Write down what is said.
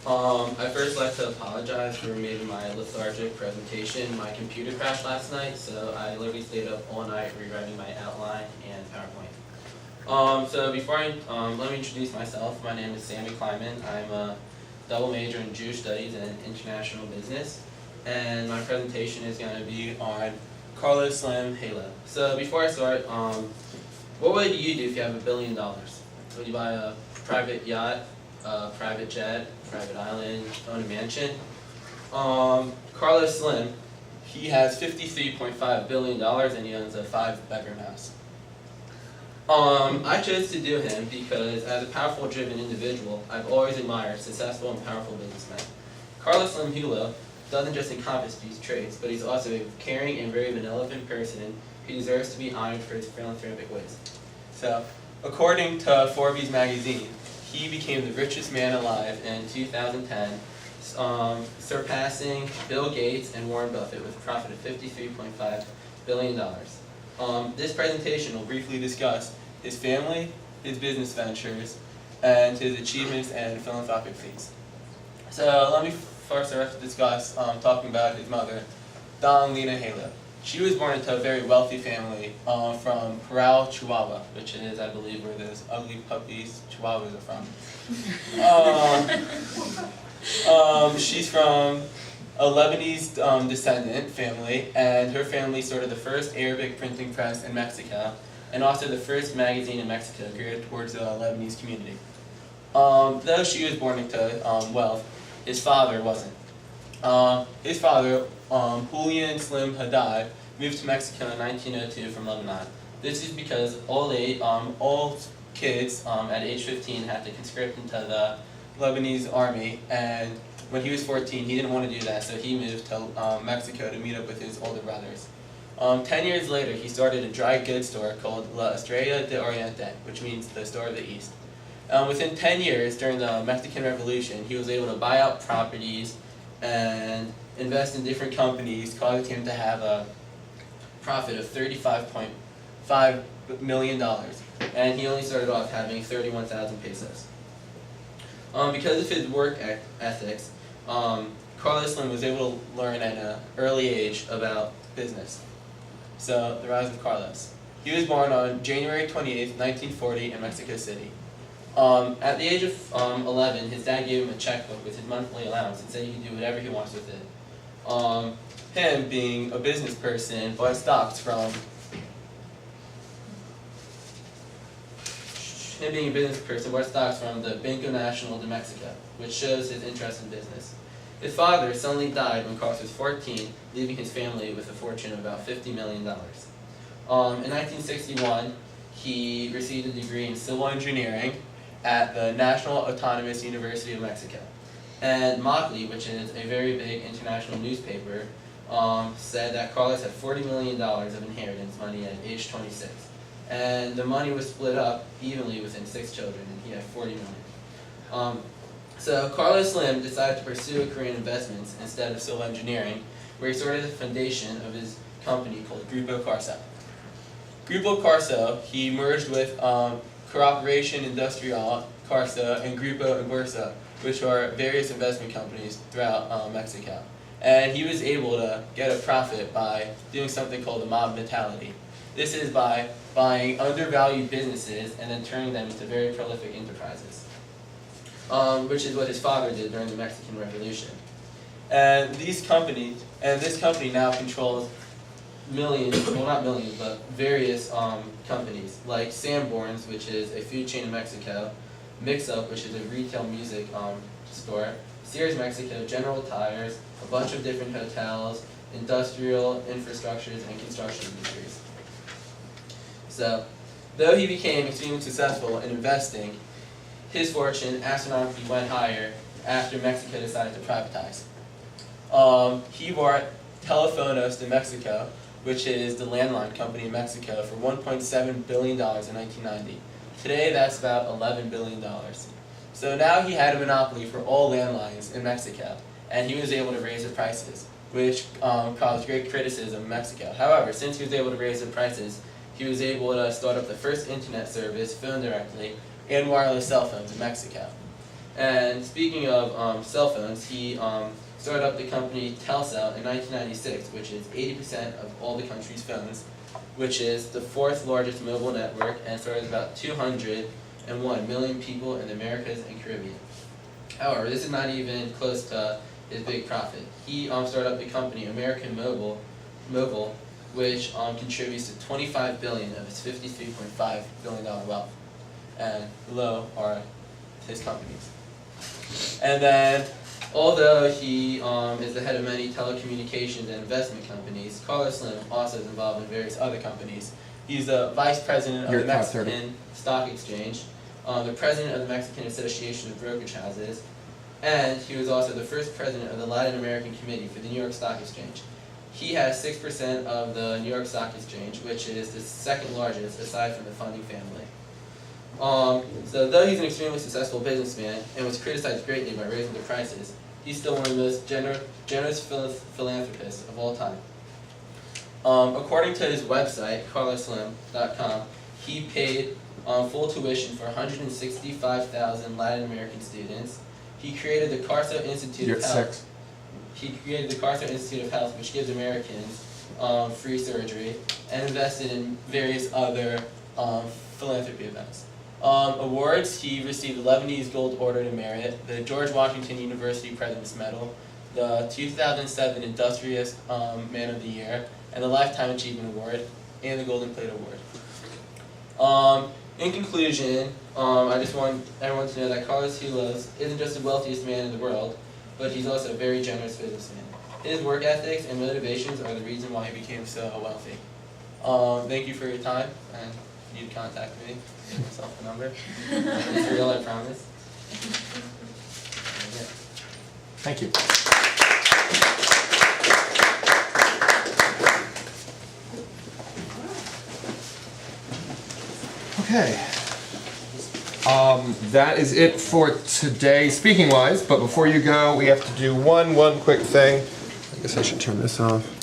I'd first like to apologize for maybe my lethargic presentation. My computer crashed last night, so I literally stayed up all night rewriting my outline and PowerPoint. So before let me introduce myself. My name is Sammy Kleiman. I'm a double major in Jewish Studies and International Business, and my presentation is going to be on Carlos Slim Halo. So before I start, what would you do if you have $1 billion? Would you buy a private yacht, a private jet, private island, own a mansion? Carlos Slim, he has $53.5 billion and he owns a 5-bedroom house. I chose to do him because as a powerful, driven individual, I've always admired successful and powerful businessmen. Carlos Slim Hilo doesn't just encompass these traits, but he's also a caring and very benevolent person who deserves to be honored for his philanthropic ways. So, according to Forbes magazine, he became the richest man alive in 2010, surpassing Bill Gates and Warren Buffett with a profit of $53.5 billion. This presentation will briefly discuss his family, his business ventures, and his achievements and philanthropic feats. So let me first start to discuss talking about his mother, Don Lena Halo. She was born into a very wealthy family from Parral, Chihuahua, which is, I believe, where those ugly puppies Chihuahuas are from. She's from a Lebanese descendant family, and her family started the first Arabic printing press in Mexico, and also the first magazine in Mexico geared towards the Lebanese community. Though she was born into wealth, his father wasn't. His father, Julian Slim Haddad, moved to Mexico in 1902 from Lebanon. This is because all kids at age 15 had to conscript into the Lebanese army, and when he was 14, he didn't want to do that, so he moved to Mexico to meet up with his older brothers. 10 years later, he started a dry goods store called La Estrella de Oriente, which means the Store of the East. Within 10 years, during the Mexican Revolution, he was able to buy out properties and invest in different companies, causing him to have a profit of $35.5 million. And he only started off having 31,000 pesos. Because of his work ethics, Carlos Slim was able to learn at an early age about business. So, the rise of Carlos. He was born on January 28, 1940 in Mexico City. At the age of 11, his dad gave him a checkbook with his monthly allowance and said he could do whatever he wants with it. Him, being a business person, bought stocks from the Banco Nacional de Mexico, which shows his interest in business. His father suddenly died when Carlos was 14, leaving his family with a fortune of about $50 million. In 1961, he received a degree in civil engineering at the National Autonomous University of Mexico. And Motley, which is a very big international newspaper, said that Carlos had $40 million of inheritance money at age 26. And the money was split up evenly within 6 children, and he had $40 million. So Carlos Slim decided to pursue a career in investments instead of civil engineering, where he started the foundation of his company called Grupo Carso. Grupo Carso, he merged with Corporación Industrial Carso and Grupo Inbursa, which are various investment companies throughout Mexico. And he was able to get a profit by doing something called the mob mentality. This is by buying undervalued businesses and then turning them into very prolific enterprises, which is what his father did during the Mexican Revolution. And this company now controls millions, well not millions, but various companies, like Sanborns, which is a food chain in Mexico, Mix Up, which is a retail music store, Sears Mexico, General Tires, a bunch of different hotels, industrial infrastructures, and construction industries. So, though he became extremely successful in investing, his fortune astronomically went higher after Mexico decided to privatize. He bought Telefonos de Mexico, which is the landline company in Mexico, for $1.7 billion in 1990. Today, that's about $11 billion. So now he had a monopoly for all landlines in Mexico, and he was able to raise the prices, which caused great criticism in Mexico. However, since he was able to raise the prices, he was able to start up the first internet service, phone directly, and wireless cell phones in Mexico. And speaking of cell phones, he started up the company Telcel in 1996, which is 80% of all the country's phones, which is the 4th largest mobile network and serves about 201 million people in the Americas and Caribbean. However, this is not even close to his big profit. He started up the company American Mobile, which contributes to $25 billion of his $53.5 billion wealth. And below are his companies. And then, although he is the head of many telecommunications and investment companies, Carlos Slim also is involved in various other companies. He's the vice president of the Mexican Stock Exchange, the president of the Mexican Association of Brokerage Houses, and he was also the first president of the Latin American Committee for the New York Stock Exchange. He has 6% of the New York Stock Exchange, which is the 2nd largest aside from the funding family. So though he's an extremely successful businessman and was criticized greatly by raising the prices, he's still one of the most generous philanthropists of all time. According to his website, carloslim.com, he paid full tuition for 165,000 Latin American students. He created the Carso Institute of Health. He created the Carso Institute of Health, which gives Americans free surgery, and invested in various other philanthropy events. Awards, he received the Lebanese Gold Order to Merit, the George Washington University President's Medal, the 2007 Industrious Man of the Year, and the Lifetime Achievement Award, and the Golden Plate Award. In conclusion, I just want everyone to know that Carlos Hilos isn't just the wealthiest man in the world, but he's also a very generous businessman. His work ethics and motivations are the reason why he became so wealthy. Thank you for your time, and if you need to contact me, give myself the number. It's real, I promise. Thank you. Okay. That is it for today, speaking wise, but before you go, we have to do one quick thing. I guess I should turn this off.